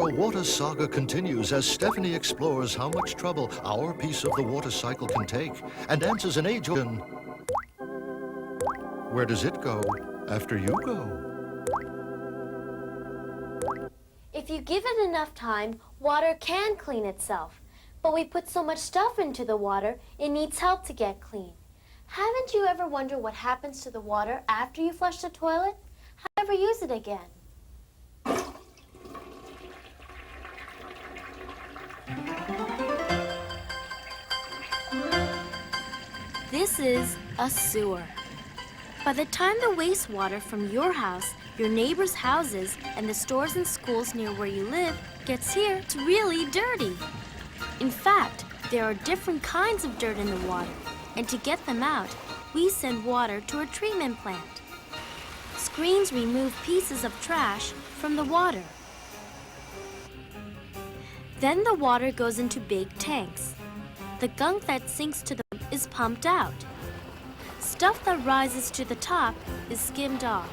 The water saga continues as Stephanie explores how much trouble our piece of the water cycle can take and answers an age-old where does it go after you go? If you give it enough time, water can clean itself. But we put so much stuff into the water, it needs help to get clean. Haven't you ever wondered what happens to the water after you flush the toilet? How do you ever use it again? This is a sewer. By the time the wastewater from your house, your neighbors' houses, and the stores and schools near where you live gets here, it's really dirty. In fact, there are different kinds of dirt in the water, and to get them out, we send water to a treatment plant. Screens remove pieces of trash from the water. Then the water goes into big tanks. The gunk that sinks to the bottom is pumped out. Stuff that rises to the top is skimmed off.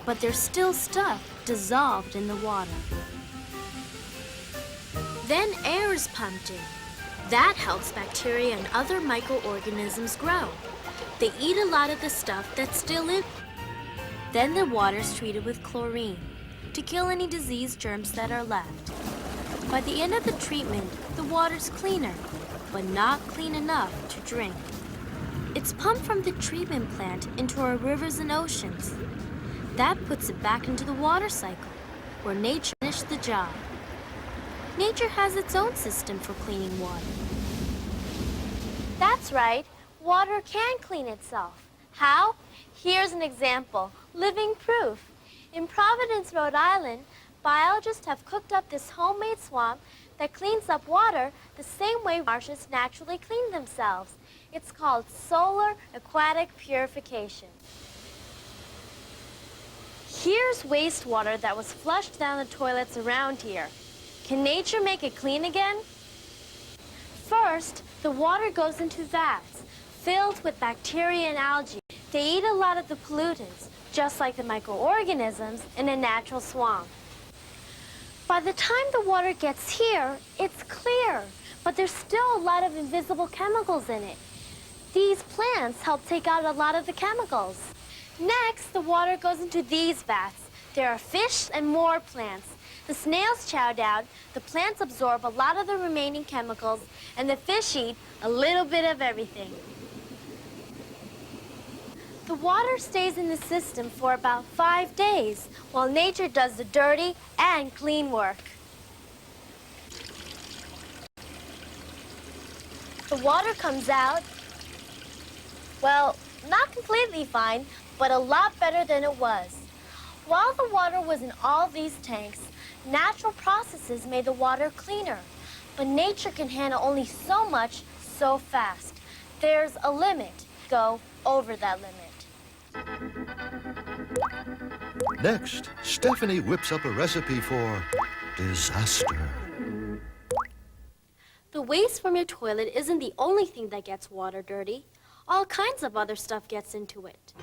But there's still stuff dissolved in the water. Then air is pumped in. That helps bacteria and other microorganisms grow. They eat a lot of the stuff that's still in. Then the water's treated with chlorine to kill any disease germs that are left. By the end of the treatment, the water's cleaner, but not clean enough to drink. It's pumped from the treatment plant into our rivers and oceans. That puts it back into the water cycle, where nature finished the job. Nature has its own system for cleaning water. That's right. Water can clean itself. How? Here's an example. Living proof. In Providence, Rhode Island, biologists have cooked up this homemade swamp that cleans up water the same way marshes naturally clean themselves. It's called solar aquatic purification. Here's wastewater that was flushed down the toilets around here. Can nature make it clean again? First, the water goes into vats filled with bacteria and algae. They eat a lot of the pollutants, just like the microorganisms in a natural swamp. By the time the water gets here, it's clear, but there's still a lot of invisible chemicals in it. These plants help take out a lot of the chemicals. Next, the water goes into these vats. There are fish and more plants. The snails chow down, the plants absorb a lot of the remaining chemicals, and the fish eat a little bit of everything. The water stays in the system for about 5 days, while nature does the dirty and clean work. The water comes out, well, not completely fine, but a lot better than it was. While the water was in all these tanks, natural processes made the water cleaner, but nature can handle only so much so fast. There's a limit. Go over that limit. Next, Stephanie whips up a recipe for disaster. The waste from your toilet isn't the only thing that gets water dirty. All kinds of other stuff gets into it.